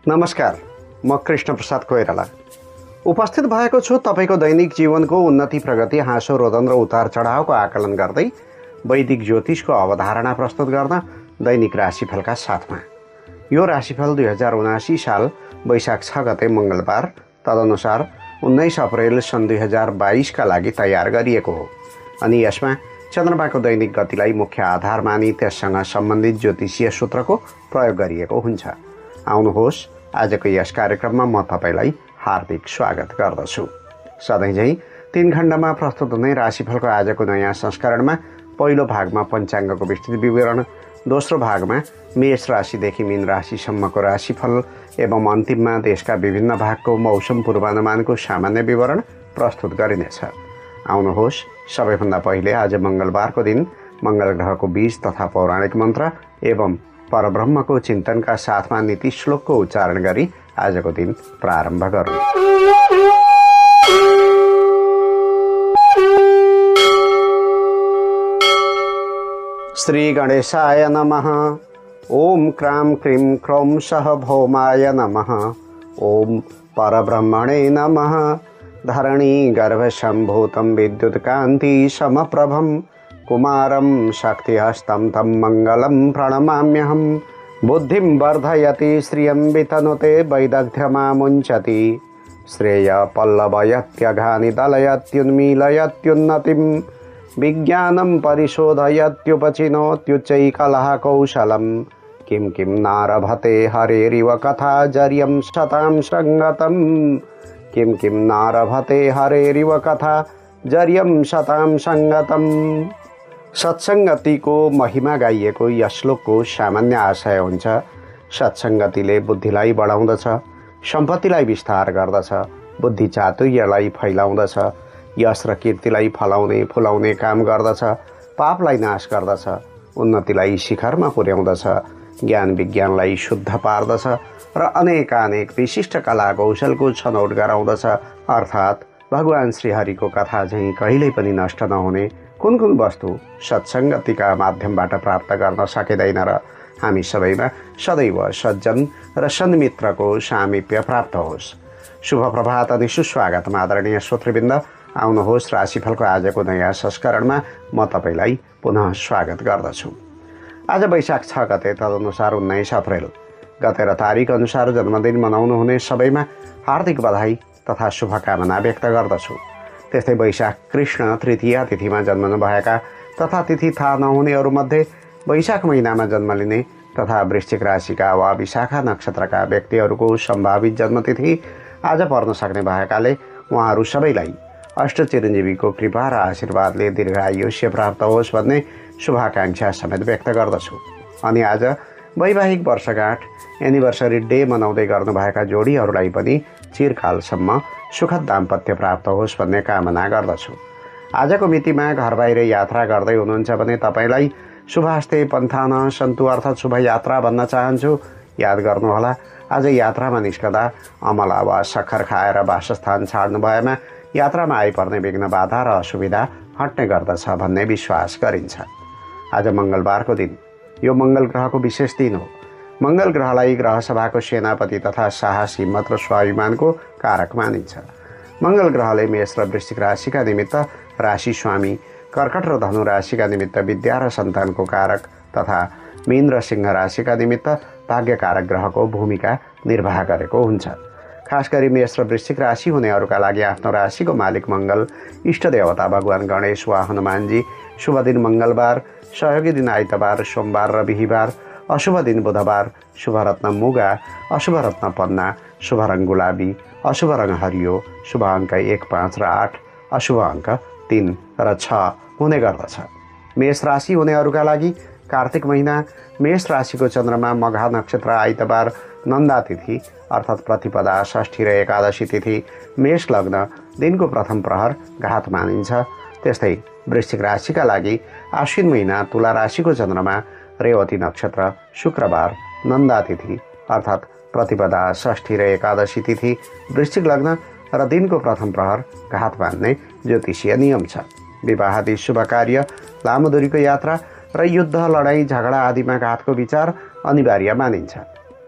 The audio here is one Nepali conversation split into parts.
नमस्कार, म कृष्ण प्रसाद कोइराला उपस्थित भएको छु तपाईको दैनिक जीवनको उन्नति प्रगति हाँसो रोदन र उतार चढावको आकलन गर्दै वैदिक ज्योतिषको अवधारणा प्रस्तुत गर्न दैनिक राशिफलका साथमा। यो राशिफल 2079 साल वैशाख 6 गते मङ्गलबार तदनुसार 19 अप्रिल सन् 2022 का लागि तयार गरिएको हो अनि यसमा चन्द्रमाको दैनिक गतिलाई मुख्य आधार मानी त्यससँग सम्बन्धित ज्योतिषीय सूत्रको प्रयोग गरिएको हुन्छ। आउनुहोस्, आजको यस कार्यक्रममा म तपाईलाई हार्दिक स्वागत गर्दछु। सधैँझै 3 खण्डमा प्रस्तुत हुने राशिफलको आजको नयाँ संस्करणमा पहिलो भागमा पञ्चाङ्गको विस्तृत विवरण, दोस्रो भागमा मेष राशिदेखि मीन राशिसम्मको राशिफल एवं अन्तिममा देशका विभिन्न भागको मौसम पूर्वानुमानको सामान्य विवरण प्रस्तुत गरिनेछ। आउनुहोस्, सबैभन्दा पहिले आज मङ्गलबारको दिन मङ्गल ग्रहको बीज तथा पौराणिक मन्त्र एवं परब्रह्मको चिन्तनका साथमा नीति श्लोकको उच्चारण गरी आजको दिन प्रारम्भ गरौँ। श्री गणेशाय नमः। ओम क्रां क्रीं क्रौं सः भौमाय नमः। ओम परब्रह्मणे नमः। धरणी गर्भसम्भूतं विद्युत्कान्ति समप्रभं कुमारं शक्तिहस्तं तं मङ्गलं प्रणमाम्यहं। बुद्धिं वर्धयति श्रियं वितनुते वैदग्ध्यमामुञ्चति। श्रेय पल्लवयत्यघानि दलयत्युन्मीलयत्युन्नतिं। विज्ञानं परिशोधयत्युपचिनोत्युच्चैकलहकौशलं। किं किं नारभते हरेरिव कथा जर्यं शतां संगतं। किं किं नारभते हरेरिव कथा जर्यं शतां संगतं। सत्सङ्गतिको महिमा गाइएको यस श्लोकको सामान्य आशय हुन्छ, सत्सङ्गतिले बुद्धिलाई बढाउँदछ, सम्पत्तिलाई विस्तार गर्दछ, बुद्धि चातुर्यलाई फैलाउँदछ, यश र कीर्तिलाई फलाउने फुलाउने काम गर्दछ, पापलाई नाश गर्दछ, उन्नतिलाई शिखरमा पुर्याउँदछ, ज्ञान विज्ञानलाई शुद्ध पार्दछ र अनेकानेक विशिष्ट कला कौशलको छनौट गराउँदछ। अर्थात् भगवान श्रीहरिको कथा झैँ कहिल्यै पनि नष्ट नहुने कुन कुन वस्तु सत्सङ्गतिका माध्यमबाट प्राप्त गर्न सकिँदैन र हामी सबैमा सदैव सज्जन र सन्मित्रको सामिप्य प्राप्त होस्। शुभ प्रभात अनि सुस्वागत आदरणीय श्रोतृवृन्द। आउनुहोस्, राशिफलको आजको नयाँ संस्करणमा म तपाईलाई पुनः स्वागत गर्दछु। आज वैशाख 6 गते तदनुसार 19 अप्रिल गतेर तारिक अनुसार जन्मदिन मनाउनुहुने सबैमा हार्दिक बधाई तथा शुभकामना व्यक्त गर्दछु। त्यस्तै वैशाख कृष्ण तृतीया तिथिमा जन्मनुभएका तथा तिथि थाहा नहुनेहरूमध्ये वैशाख महिनामा जन्म लिने तथा वृश्चिक राशिका वा विशाखा नक्षत्रका व्यक्तिहरूको सम्भावित जन्मतिथि आज पर्न सक्ने भएकाले उहाँहरू सबैलाई अष्टचिरञ्जीवीको कृपा र आशीर्वादले दीर्घायुष्य प्राप्त होस् भन्ने शुभाकांक्षा समेत व्यक्त गर्दछु। अनि आज वैवाहिक वर्षगाँठ एनिभर्सरी डे मनाउँदै गर्नुभएका जोडीहरूलाई पनि चिरकालसम्म सुखद दाम्पत्य प्राप्त होस् भन्ने कामना गर्दछु। आजको मितिमा घर बाहिर यात्रा गर्दै हुनुहुन्छ भने तपाईँलाई शुभास्ते पन्थान सन्तु अर्थात् शुभ यात्रा भन्न चाहन्छु। याद गर्नुहोला, आज यात्रामा निस्कँदा अमला वा सक्खर खाएर वासस्थान छाड्नु भएमा यात्रामा आइपर्ने विघ्न बाधा र असुविधा हट्ने गर्दछ भन्ने विश्वास गरिन्छ। आज मङ्गलबारको दिन यो मङ्गल ग्रहको विशेष दिन हो। मङ्गल ग्रहलाई ग्रहसभाको सेनापति तथा साहस, हिम्मत र स्वाभिमानको कारक मानिन्छ। मङ्गल ग्रहले मेष र वृश्चिक राशिका निमित्त राशि स्वामी, कर्कट र धनु राशिका निमित्त विद्या र सन्तानको कारक तथा मीन र सिंह राशिका निमित्त भाग्यकारक ग्रहको भूमिका निर्वाह गरेको हुन्छ। खास गरी मेष र वृश्चिक राशि हुनेहरूका लागि आफ्नो राशिको मालिक मङ्गल, इष्ट देवता भगवान गणेश वा हनुमानजी, शुभ दिन मङ्गलबार, सहयोगी दिन आइतबार, सोमबार र बिहिबार, अशुभ दिन बुधबार, शुभ रत्न मुगा, अशुभ रत्न पन्ना, शुभ रङ गुलाबी, अशुभ रङ हरियो, शुभ अङ्क 1, 5 र 8, अशुभ अङ्क 3 र 6 हुने गर्दछ। मेष राशि हुनेहरूका लागि कार्तिक महिना मेष राशिको चन्द्रमा मघा नक्षत्र आइतबार नन्दा तिथि अर्थात् प्रतिपदा, षष्ठी र एकादशी तिथि, मेष लग्न दिनको प्रथम प्रहर घात मानिन्छ। त्यस्तै वृश्चिक राशिका लागि आश्विन महिना तुला राशिको चन्द्रमा रेवती नक्षत्र शुक्रबार नन्दा तिथि अर्थात् प्रतिपदा, षष्ठी र एकादशी तिथि, वृश्चिक लग्न र दिनको प्रथम प्रहर घात मान्ने ज्योतिषीय नियम छ। विवाहादि शुभ कार्य, लामो दूरीको यात्रा र युद्ध, लडाईँ, झगडा आदिमा घातको विचार अनिवार्य मानिन्छ।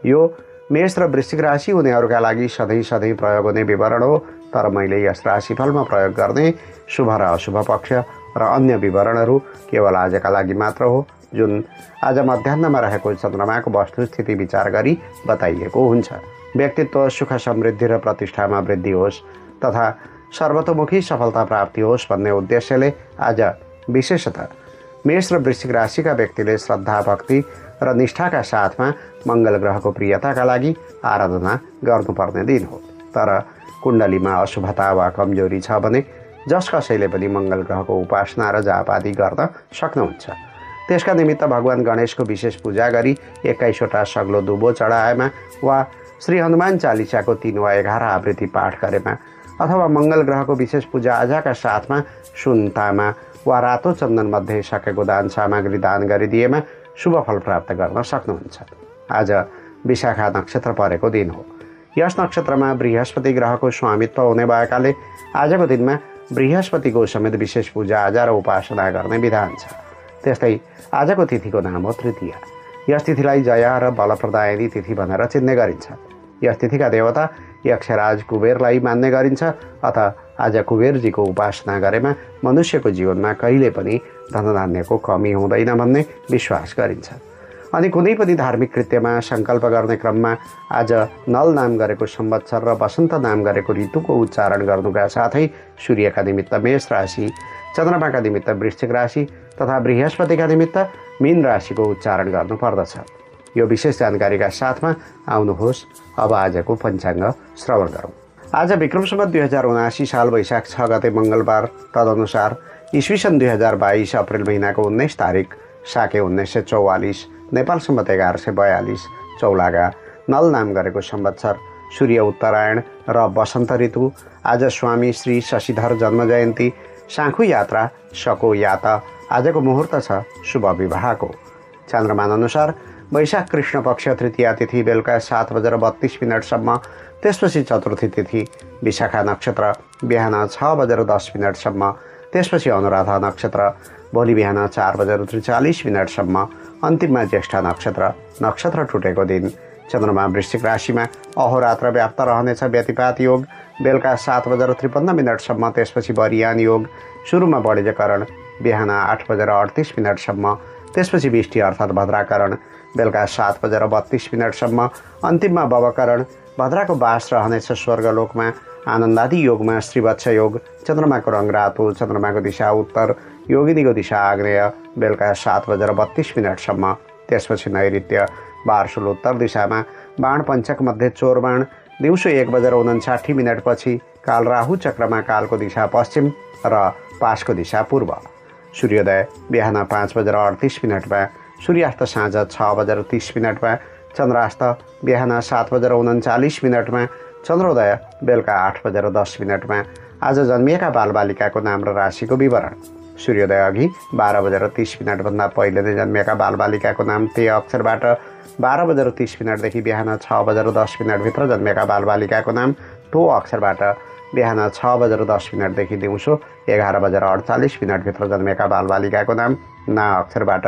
यो मेष र वृश्चिक राशि हुनेहरूका लागि सधैँ सधैँ प्रयोग हुने विवरण हो, तर मैले यस राशिफलमा प्रयोग गर्ने शुभ र अशुभ पक्ष र अन्य विवरणहरू केवल आजका लागि मात्र हो, जुन आज मध्याहमा रहेको चन्द्रमाको वस्तुस्थिति विचार गरी बताइएको हुन्छ। व्यक्तित्व, सुख समृद्धि र प्रतिष्ठामा वृद्धि होस् तथा सर्वतोमुखी सफलता प्राप्ति होस् भन्ने उद्देश्यले आज विशेषतः मेष र वृश्चिक राशिका व्यक्तिले श्रद्धा, भक्ति र निष्ठाका साथमा मङ्गल ग्रहको प्रियताका लागि आराधना गर्नुपर्ने दिन हो। तर कुण्डलीमा अशुभता वा कमजोरी छ भने जस कसैले पनि मङ्गल ग्रहको उपासना र जाप आदि गर्न सक्नुहुन्छ। त्यसका निमित्त भगवान गणेशको विशेष पूजा गरी 21वटा सग्लो दुबो चढाएमा वा श्री हनुमान चालिसाको 3 वा 11 आवृत्ति पाठ गरेमा अथवा मङ्गल ग्रहको विशेष पूजा आजाका साथमा सुन, तामा वा रातो चन्दनमध्ये सकेको दान सामग्री दान गरिदिएमा शुभ फल प्राप्त गर्न सक्नुहुन्छ। आज विशाखा नक्षत्र परेको दिन हो। यस नक्षत्रमा बृहस्पति ग्रहको स्वामित्व हुने भएकाले आजको दिनमा बृहस्पतिको समेत विशेष पूजा आजा र उपासना गर्ने विधान छ। त्यस्तै आजको तिथिको नाम हो तृतीया। यस तिथिलाई जया र बलप्रदायिनी तिथि भनेर चिन्ने गरिन्छ। यस तिथिका देवता यक्षराज कुबेरलाई मान्ने गरिन्छ। अत आज कुबेरजीको उपासना गरेमा मनुष्यको जीवनमा कहिले पनि धनधान्यको कमी हुँदैन भन्ने विश्वास गरिन्छ। अनि कुनै पनि धार्मिक कृत्यमा सङ्कल्प गर्ने क्रममा आज नल नाम गरेको संवत्सर र वसन्त नाम गरेको ऋतुको उच्चारण गर्नुका साथै सूर्यका निमित्त मेष राशि, चन्द्रमाका निमित्त वृश्चिक राशि तथा बृहस्पतिका निमित्त मीन राशिको उच्चारण गर्नुपर्दछ। यो विशेष जानकारीका साथमा आउनुहोस् अब आजको पञ्चाङ्ग श्रवण गरौँ। आज विक्रम सम्वत 2079 साल वैशाख 6 गते मङ्गलबार, तदनुसार इस्वी सन् 2022 अप्रेल महिनाको 19 तारिक, साके 1944, नेपाल सम्वत 1142, चौलागा, नल नाम गरेको संवत्सर, सूर्य उत्तरायण र वसन्त ऋतु। आज स्वामी श्री शशिधर जन्म जयन्ती, साँखु यात्रा, सको याता। आजको मुहुर्त छ शुभ विवाहको। चन्द्रमान अनुसार वैशाख कृष्ण पक्ष तृतीया तिथि बेलुका 7:32 त्यसपछि चतुर्थी तिथि विशाखा नक्षत्र बिहान 6:10 त्यसपछि अनुराधा नक्षत्र भोलि बिहान 4:43 अन्तिममा ज्येष्ठ नक्षत्र टुटेको दिन। चन्द्रमा वृश्चिक राशिमा अहोरात्र व्याप्त रहनेछ। व्यतिपात योग बेलुका 7:53 त्यसपछि वरियान योग, सुरुमा बढिजकरण बिहान 8:38 त्यसपछि बिष्टि अर्थात् भद्राकरण बेलुका 7:32 अन्तिममा भवकरण। भद्राको बास रहनेछ स्वर्गलोकमा। आनन्दादि योगमा श्रीवत्स योग, चन्द्रमाको रङ रातो, चन्द्रमाको दिशा उत्तर, योगिनीको दिशा आग्नेय बेलुका 7:32 त्यसपछि नैऋत्य बारसुल उत्तर दिशामा। बाण पञ्चक मध्ये चोर बाण दिउँसो 1:59 पछि काल राहु चक्रमा, कालको दिशा पश्चिम र पासको दिशा पूर्व। सूर्योदय बिहान 5:38 सूर्यास्त साँझ 6:30 चन्द्रास्त बिहान 7:39 चन्द्रोदय बेलुका 8:10 आज जन्मिएका बालबालिकाको नाम र राशिको विवरण। सूर्योदय अघि 12:30 भन्दा पहिले नै जन्मिएका बालबालिकाको नाम ते अक्षरबाट 12:30 देखि बिहान 6:10 भित्र जन्मिएका बालबालिकाको नाम टो अक्षरबाट बिहान 6:10 देखि दिउँसो 11:48 भित्र जन्मेका बालबालिकाको नाम ना अक्षरबाट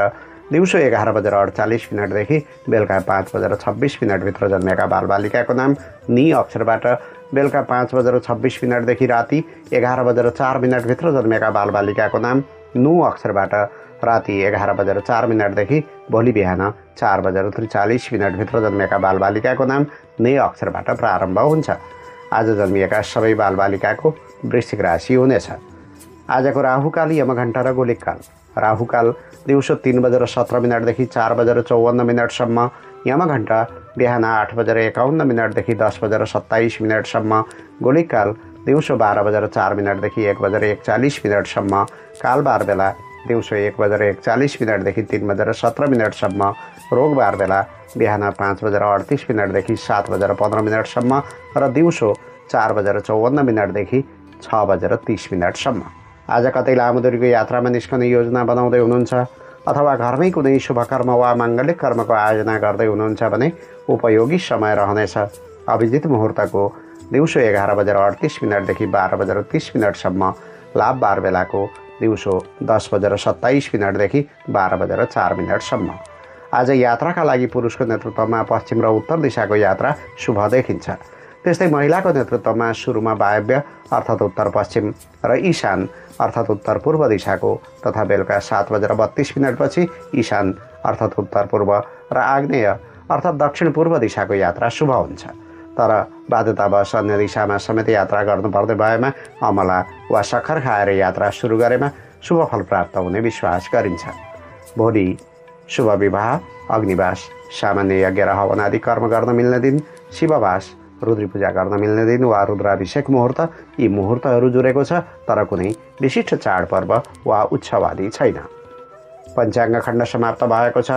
दिउँसो 11:48 देखि बेलुका 5:26 भित्र जन्मेका बालबालिकाको नाम नी अक्षरबाट बेलुका 5:26 देखि राति 11:04 भित्र जन्मेका बालबालिकाको नाम नु अक्षरबाट राति 11:04 देखि भोलि बिहान 4:43 भित्र जन्मेका बालबालिकाको नाम ने अक्षरबाट प्रारम्भ हुन्छ। आज जन्मिएका सबै बालबालिकाको वृश्चिक राशि हुनेछ। आजको राहुकाल, यमघण्टा र गोलिकाल। राहुकाल दिउँसो 3:17 देखि 4:54 यमघण्टा बिहान 8:51 देखि 10:27 गोलिकाल दिउँसो 12:04 देखि 1:41 कालबार बेला दिउँसो 1:41 देखि 3:17 रोगबार बेला बिहान 5:38 देखि 7:15 र दिउँसो 4:54 देखि 6:30 आज कतै लामो दूरीको यात्रामा निस्कने योजना बनाउँदै हुनुहुन्छ अथवा घरमै कुनै शुभकर्म वा माङ्गलिक कर्मको आयोजना गर्दै हुनुहुन्छ भने उपयोगी समय रहनेछ। अभिजित मुहुर्तको दिउँसो 11:38 देखि 12:30 लाभ बार बेलाको दिउँसो 10:27 देखि 12:04 आज यात्राका लागि पुरुषको नेतृत्वमा पश्चिम र उत्तर दिशाको यात्रा शुभ देखिन्छ। त्यस्तै महिलाको नेतृत्वमा सुरुमा वायव्य अर्थात् उत्तर पश्चिम र ईशान अर्थात् उत्तर पूर्व दिशाको तथा बेलुका 7:32 ईशान अर्थात् उत्तर पूर्व र आग्नेय अर्थात् दक्षिण पूर्व दिशाको यात्रा शुभ हुन्छ। तर बाध्यतावश अन्य दिशामा समेत यात्रा गर्नुपर्ने भएमा अमला वा सक्खर खाएर यात्रा सुरु गरेमा शुभ फल प्राप्त हुने विश्वास गरिन्छ। भोलि शुभ विवाह, अग्निवास, सामान्य यज्ञ र हवन आदि कर्म गर्न मिल्ने दिन, शिववास, रुद्री पूजा गर्न मिल्ने दिन वा रुद्राभिषेक मुहुर्त, यी मुहुर्तहरू जुरेको छ। तर कुनै विशिष्ट चाडपर्व वा उत्सव आदि छैन। पञ्चाङ्ग खण्ड समाप्त भएको छ।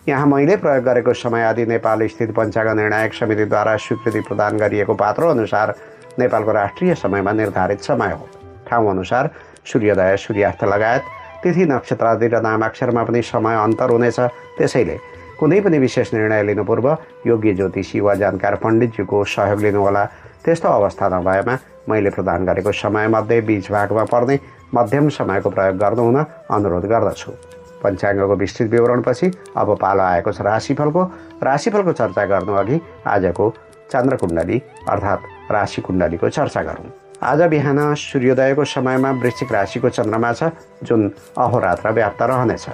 यहाँ मैले प्रयोग गरेको समय आदि नेपाल स्थित पञ्चाङ्ग निर्णायक समितिद्वारा स्वीकृति प्रदान गरिएको पात्रो अनुसार नेपालको राष्ट्रिय समयमा निर्धारित समय हो। ठाउँ अनुसार सूर्योदय, सूर्यास्त लगायत तिथि, नक्षत्र आदि र नामाक्षरमा पनि समय अन्तर हुनेछ। त्यसैले कुनै पनि विशेष निर्णय लिनु पूर्व योग्य ज्योतिषी वा जानकार पण्डितज्यूको सहयोग लिनुहोला। त्यस्तो अवस्था नभएमा मैले प्रदान गरेको समयमध्ये बीच भागमा पर्ने मध्यम समयको प्रयोग गर्नुहुन अनुरोध गर्दछु। पञ्चाङ्गको विस्तृत विवरणपछि अब पालो आएको छ राशिफलको चर्चा गर्नु अघि आजको चन्द्रकुण्डली अर्थात् राशि कुण्डलीको चर्चा गरौँ। आज बिहान सूर्योदयको समयमा वृश्चिक राशिको चन्द्रमा छ, जुन अहोरात्र व्याप्त रहनेछ।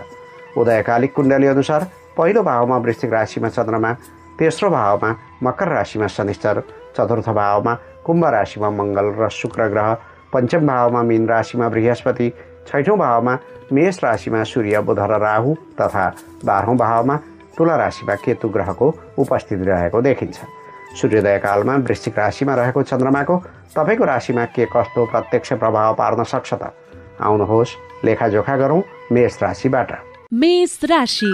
उदयकालिक कुण्डली अनुसार पहिलो भावमा वृश्चिक राशिमा चन्द्रमा, तेस्रो भावमा मकर राशिमा शनिश्चर, चतुर्थ भावमा कुम्भ राशिमा मङ्गल र शुक्र ग्रह, पञ्चम भावमा मीन राशिमा बृहस्पति, छैठौँ भावमा मेष राशिमा सूर्य, बुध र राहु तथा 12औं भावमा तुला राशिमा केतु ग्रहको उपस्थिति रहेको देखिन्छ। सूर्योदय कालमा वृश्चिक राशिमा रहेको चन्द्रमाको तपाईँको राशिमा के कस्तो प्रत्यक्ष प्रभाव पार्न सक्छ त? आउनुहोस् लेखाजोखा गरौँ मेष राशिबाट। मेष राशि।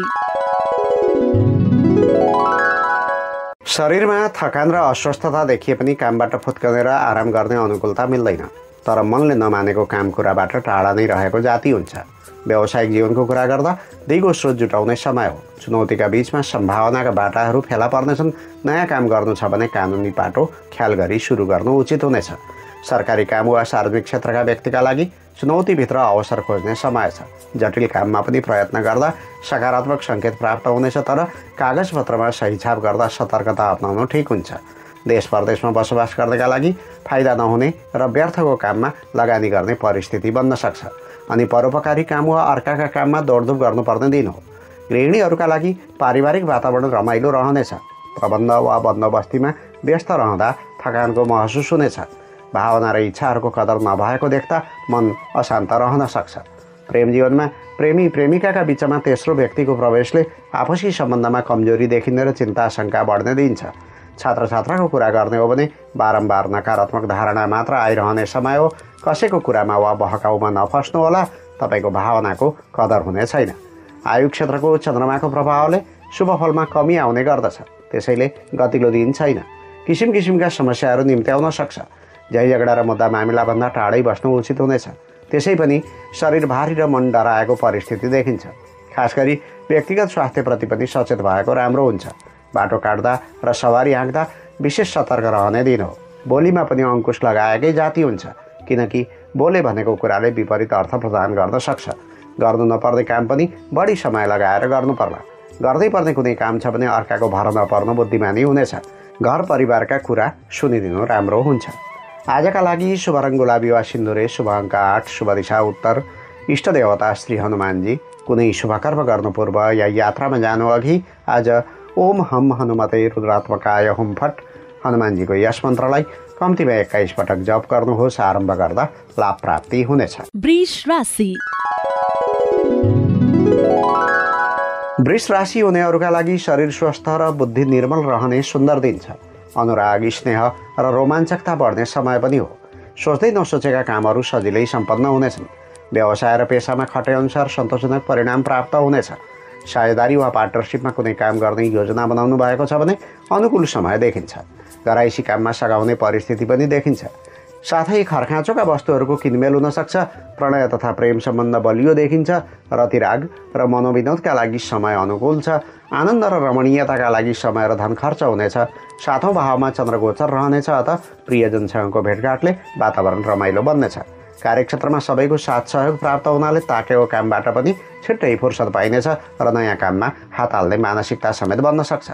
शरीरमा थकान र अस्वस्थता देखिए पनि कामबाट फुत्कनेर आराम गर्ने अनुकूलता मिल्दैन। तर मनले नमानेको काम कुराबाट टाढा नै रहेको जाति हुन्छ। व्यावसायिक जीवनको कुरा गर्दा दिगो स्रोत जुटाउने समय हो। चुनौतीका बीचमा सम्भावनाका बाटाहरू फेला पर्नेछन्। नयाँ काम गर्नु छ भने कानुनी पाटो ख्याल गरी सुरु गर्नु उचित हुनेछ। सरकारी काम वा सार्वजनिक क्षेत्रका व्यक्तिका लागि चुनौतीभित्र अवसर खोज्ने समय छ। जटिल काममा पनि प्रयत्न गर्दा सकारात्मक सङ्केत प्राप्त हुनेछ। तर कागजपत्रमा सही छाप गर्दा सतर्कता अपनाउनु ठिक हुन्छ। देश परदेशमा बसोबास गर्नेका लागि फाइदा नहुने र व्यर्थको काममा लगानी गर्ने परिस्थिति बन्न सक्छ। अनि परोपकारी काम वा अर्काका काममा दौडधुप गर्नुपर्ने दिन हो। गृहिणीहरूका लागि पारिवारिक वातावरण रमाइलो रहनेछ। प्रबन्ध वा बन्दोबस्तीमा व्यस्त रहँदा थकानको महसुस हुनेछ। भावना र इच्छाहरूको कदर नभएको देख्दा मन अशान्त रहन सक्छ। प्रेम जीवनमा प्रेमी प्रेमिकाका बीचमा तेस्रो व्यक्तिको प्रवेशले आपसी सम्बन्धमा कमजोरी देखिने र चिन्ता शङ्का बढ्ने दिन्छ। छात्र छात्राको कुरा गर्ने हो भने बारम्बार नकारात्मक धारणा मात्र आइरहने समय हो। कसैको कुरामा वा बहकाउमा नफस्नु होला। तपाईँको भावनाको कदर हुने छैन। आयु क्षेत्रको चन्द्रमाको प्रभावले शुभ फलमा कमी आउने गर्दछ। त्यसैले गतिलो दिन छैन। किसिम किसिमका समस्याहरू निम्त्याउन सक्छ। झै झगडा र मुद्दा मामिलाभन्दा टाढै बस्नु उचित हुनेछ। त्यसै पनि शरीर भारी र मन डराएको परिस्थिति देखिन्छ। खास गरी व्यक्तिगत स्वास्थ्यप्रति पनि सचेत भएको राम्रो हुन्छ। बाटो काट्दा र सवारी हाँक्दा विशेष सतर्क रहने दिन हो। बोलीमा पनि अङ्कुश लगाएकै जाति हुन्छ, किनकि बोले भनेको कुराले विपरीत अर्थ प्रदान गर्न सक्छ। गर्नु नपर्ने काम पनि बढी समय लगाएर गर्नुपर्ला। गर्दै पर्ने कुनै काम छ भने अर्काको भर नपर्नु बुद्धिमानी हुनेछ। घर परिवारका कुरा सुनिदिनु राम्रो हुन्छ। आजका लागि शुभ रङ गुलाबी वा सिन्दुरे, शुभ अङ्क 8, शुभ दिशा उत्तर, इष्ट देवता श्री हनुमानजी। कुनै शुभ कर्म गर्नु पूर्व या यात्रामा जानु अघि आज ओम हम हनुमते रुद्रात्मकाय हुम फट हनुमानजीको यस मन्त्रलाई कम्तीमा 21 पटक जप गर्नुहोस्। आरम्भ गर्दा लाभ प्राप्ति हुनेछ। वृष राशि। वृष राशि हुनेहरूका लागि शरीर स्वस्थ र बुद्धि निर्मल रहने सुन्दर दिन छ। अनुराग, स्नेह र रोमाञ्चकता बढ्ने समय पनि हो। सोच्दै नसोचेका कामहरू सजिलै सम्पन्न हुनेछन्। व्यवसाय र पेसामा खटेअनुसार सन्तोषजनक परिणाम प्राप्त हुनेछ। साझेदारी वा पार्टनरसिपमा कुनै काम गर्ने योजना बनाउनु भएको छ भने अनुकूल समय देखिन्छ। घराइसी काममा सघाउने परिस्थिति पनि देखिन्छ। साथै खर्खाँचोका वस्तुहरूको किनमेल हुन सक्छ। प्रणय तथा प्रेम सम्बन्ध बलियो देखिन्छ। रतिराग र मनोविनोदका लागि समय अनुकूल छ। आनन्द र रमणीयताका लागि समय र धन खर्च हुनेछ। 7औं भावमा चन्द्रगोचर रहनेछ। अत प्रियजनसँगको भेटघाटले वातावरण रमाइलो बन्नेछ। कार्यक्षेत्रमा सबैको साथ सहयोग प्राप्त हुनाले ताकेको कामबाट पनि छिट्टै फुर्सद पाइनेछ र नयाँ काममा हात हाल्ने मानसिकता समेत बन्न सक्छ।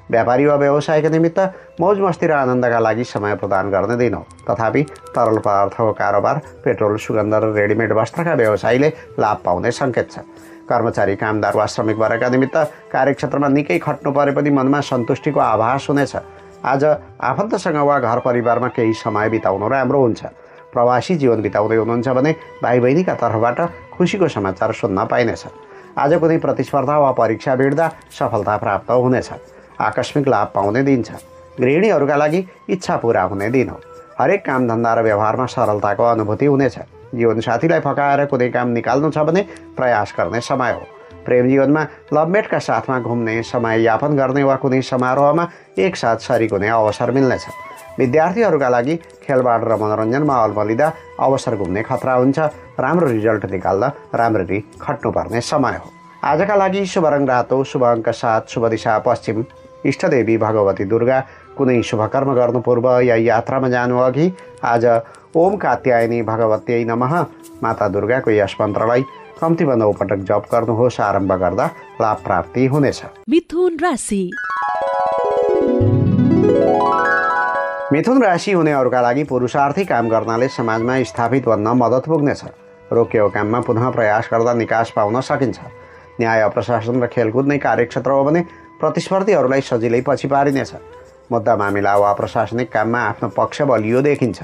व्यापारी वा व्यवसायका निमित्त मौज मस्ती र आनन्दका लागि समय प्रदान गर्ने दिन हो। तथापि तरल पदार्थको कारोबार, पेट्रोल, सुगन्ध र रेडिमेड वस्त्रका व्यवसायीले लाभ पाउने सङ्केत छ। कर्मचारी, कामदार वा श्रमिक वर्गका निमित्त कार्यक्षेत्रमा निकै खट्नु परे पनि मनमा सन्तुष्टिको आभास हुनेछ। आज आफन्तसँग वा घर परिवारमा केही समय बिताउनु राम्रो हुन्छ। प्रवासी जीवन बिताउँदै हुनुहुन्छ भने भाइ बहिनीका तर्फबाट खुसीको समाचार सुन्न पाइनेछ। आज कुनै प्रतिस्पर्धा वा परीक्षा भिड्दा सफलता प्राप्त हुनेछ। आकस्मिक लाभ पाउने दिन छ। गृहिणीहरूका लागि इच्छा पूरा हुने दिन हो। हरेक कामधन्दा र व्यवहारमा सरलताको अनुभूति हुनेछ। जीवनसाथीलाई फकाएर कुनै काम निकाल्नु छ भने प्रयास गर्ने समय हो। प्रेम जीवनमा लभमेटका साथमा घुम्ने, समय यापन गर्ने वा कुनै समारोहमा एकसाथ सरिक हुने अवसर मिल्नेछ। विद्यार्थीहरूका लागि खेलबाड र मनोरञ्जनमा अल्मलिँदा अवसर घुम्ने खतरा हुन्छ। राम्रो रिजल्ट निकाल्दा राम्ररी खट्नुपर्ने समय हो। आजका लागि शुभ रङ रातो, शुभ अङ्क 7, शुभ दिशा पश्चिम, इष्टदेवी भगवती दुर्गा। कुनै शुभकर्म गर्नु पूर्व या यात्रामा जानु अघि आज ओम कात्यायनी भगवत्यै नमः माता दुर्गाको यस मन्त्रलाई कम्तीमा 9 पटक जप गर्नुहोस्। आरम्भ गर्दा लाभ प्राप्ति हुनेछ। मिथुन राशि। मिथुन राशि हुनेहरूका लागि पुरुषार्थी काम गर्नाले समाजमा स्थापित बन्न मद्दत पुग्नेछ। रोकिएको काममा पुनः प्रयास गर्दा निकास पाउन सकिन्छ। न्याय, प्रशासन र खेलकुद नै कार्यक्षेत्र हो भने प्रतिस्पर्धीहरूलाई सजिलै पछि पारिनेछ। मुद्दा मामिला वा प्रशासनिक काममा आफ्नो पक्ष बलियो देखिन्छ।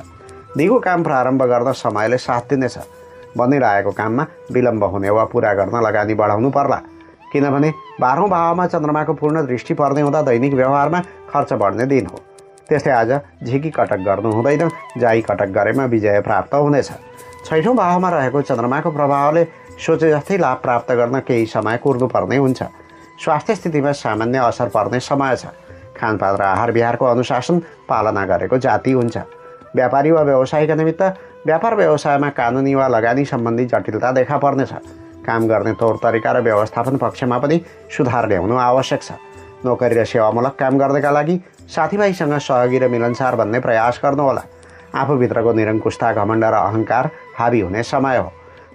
दिगो काम प्रारम्भ गर्न समयले साथ दिनेछ। बनिरहेको काममा विलम्ब हुने वा पुरा गर्न लगानी बढाउनु पर्ला, किनभने 12औं भावमा चन्द्रमाको पूर्ण दृष्टि पर्ने हुँदा दैनिक व्यवहारमा खर्च बढ्ने दिन हो। त्यस्तै आज झिकी कटक गर्नु हुँदैन। जाई कटक गरेमा विजय प्राप्त हुनेछ। 6औं भावमा रहेको चन्द्रमाको प्रभावले सोचे जस्तै लाभ प्राप्त गर्न केही समय कुर्नुपर्ने हुन्छ। स्वास्थ्य स्थितिमा सामान्य असर पर्ने समय छ। खानपान र आहार विहारको अनुशासन पालना गरेको जाति हुन्छ। व्यापारी वा व्यवसायीका निमित्त व्यापार व्यवसायमा कानुनी वा लगानी सम्बन्धी जटिलता देखा पर्नेछ। काम गर्ने तौर तरिका र व्यवस्थापन पक्षमा पनि सुधार ल्याउनु आवश्यक छ। नोकरी र सेवामूलक काम गर्नेका लागि साथीभाइसँग सहयोगी र मिलनसार बन्ने प्रयास गर्नुहोला। आफूभित्रको निरङ्कुशता, घमण्ड र अहङ्कार हावी हुने समय हो।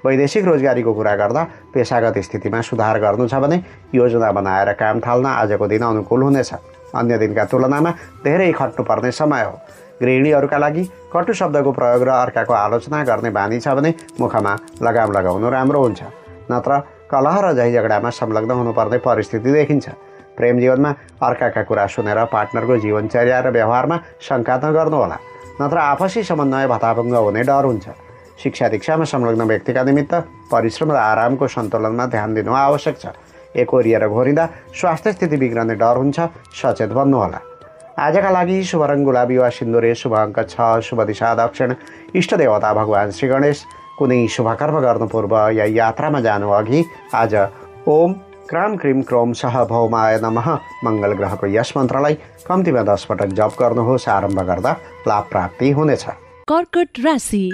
वैदेशिक रोजगारीको कुरा गर्दा पेसागत स्थितिमा सुधार गर्नु छ भने योजना बनाएर काम थाल्न आजको दिन अनुकूल हुनेछ। अन्य दिनका तुलनामा धेरै खट्नुपर्ने समय हो। गृहिणीहरूका लागि कटु शब्दको प्रयोग र अर्काको आलोचना गर्ने बानी छ भने मुखमा लगाम लगाउनु राम्रो हुन्छ। नत्र कलह र झैझगडामा संलग्न हुनुपर्ने परिस्थिति देखिन्छ। प्रेम जीवनमा अर्काका कुरा सुनेर पार्टनरको जीवनचर्या र व्यवहारमा शङ्का नगर्नुहोला, नत्र आपसी समन्वय भताभङ्ग हुने डर हुन्छ। शिक्षा दीक्षामा संलग्न व्यक्तिका निमित्त परिश्रम र आरामको सन्तुलनमा ध्यान दिनु आवश्यक छ। एकोरिएर घोरिँदा स्वास्थ्य स्थिति बिग्रने डर हुन्छ। सचेत बन्नुहोला। आजका लागि शुभ रङ गुलाबी वा सिन्दुरे, शुभ अङ्क 6, शुभ दिशा दक्षिण, इष्टदेवता भगवान् श्री गणेश। कुनै शुभकर्म गर्नु पूर्व या यात्रामा जानु अघि आज ओम क्राम क्रिम क्रोम सह भौमाय नमः मङ्गल ग्रहको यस मन्त्रलाई कम्तीमा 10 पटक जप गर्नुहोस्। आरम्भ गर्दा लाभ प्राप्ति हुनेछ। कर्कट राशि।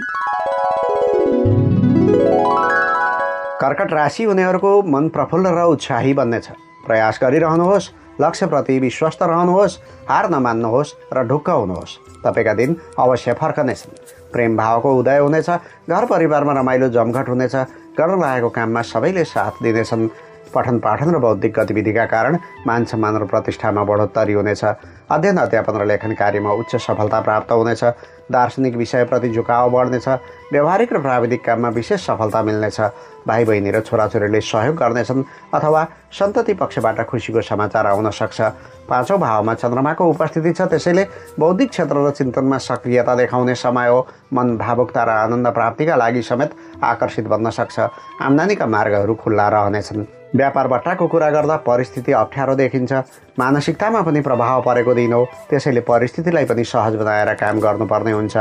कर्कट राशि हुनेहरूको मन प्रफुल्ल र उत्साही बन्नेछ। प्रयास गरिरहनुहोस्। लक्ष्यप्रति विश्वस्त रहनुहोस्। हार नमान्नुहोस् र ढुक्क हुनुहोस्। तपाईँका दिन अवश्य फर्कनेछन्। प्रेम भावको उदय हुनेछ। घर परिवारमा रमाइलो जमघट हुनेछ। गर्न लागेको काममा सबैले साथ दिनेछन्। पठन पाठन र बौद्धिक गतिविधिका कारण मान सम्मान र प्रतिष्ठामा बढोत्तरी हुनेछ। अध्ययन, अध्यापन र लेखन कार्यमा उच्च सफलता प्राप्त हुनेछ। दार्शनिक विषयप्रति झुकाव बढ्नेछ। व्यावहारिक र प्राविधिक काममा विशेष सफलता मिल्नेछ। भाइ बहिनी र छोराछोरीले सहयोग गर्नेछन् अथवा सन्तति पक्षबाट खुसीको समाचार आउन सक्छ। 5औं भावमा चन्द्रमाको उपस्थिति छ, त्यसैले बौद्धिक क्षेत्र र चिन्तनमा सक्रियता देखाउने समय हो। मन भावुकता र आनन्द प्राप्तिका लागि समेत आकर्षित बन्न सक्छ। आम्दानीका मार्गहरू खुल्ला रहनेछन्। व्यापार बट्टाको कुरा गर्दा परिस्थिति अप्ठ्यारो देखिन्छ। मानसिकतामा पनि प्रभाव परेको दिन हो, त्यसैले परिस्थितिलाई पनि सहज बनाएर काम गर्नुपर्ने हुन्छ।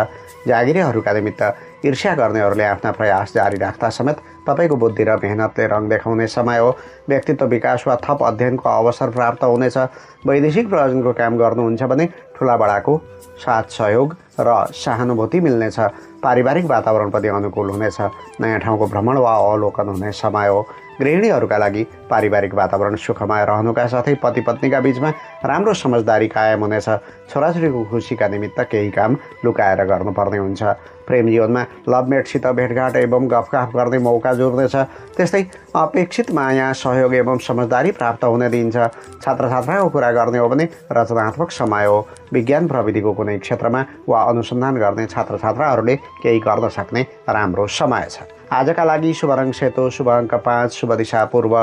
जागिरेहरूका निमित्त ईर्ष्या गर्नेहरूले आफ्ना प्रयास जारी राख्दा समेत तपाईँको बुद्धि र मेहनतले रङ देखाउने समय हो। व्यक्तित्व विकास वा थप अध्ययनको अवसर प्राप्त हुनेछ। वैदेशिक प्रयोजनको काम गर्नुहुन्छ भने ठुला बडाको साथ सहयोग र सहानुभूति मिल्नेछ। पारिवारिक वातावरण पनि अनुकूल हुनेछ। नयाँ ठाउँको भ्रमण वा अवलोकन हुने समय हो। गृहिणीहरूका लागि पारिवारिक वातावरण सुखमय रहनुका साथै पति पत्नीका बीचमा राम्रो समझदारी कायम हुनेछ। छोराछोरीको खुसीका निमित्त केही काम लुकाएर गर्नुपर्ने हुन्छ। प्रेम जीवनमा लभमेटसित भेटघाट एवं गफगाफ गर्ने मौका जोड्नेछ। त्यस्तै अपेक्षित माया सहयोग एवं समझदारी प्राप्त हुने दिन्छ। छात्र छात्राको कुरा गर्ने हो भने रचनात्मक समय हो। विज्ञान प्रविधिको कुनै क्षेत्रमा वा अनुसन्धान गर्ने छात्र छात्राहरूले केही गर्न सक्ने राम्रो समय छ। आजका लागि शुभ रङ सेतो, शुभ अङ्क 5, शुभ दिशा पूर्व,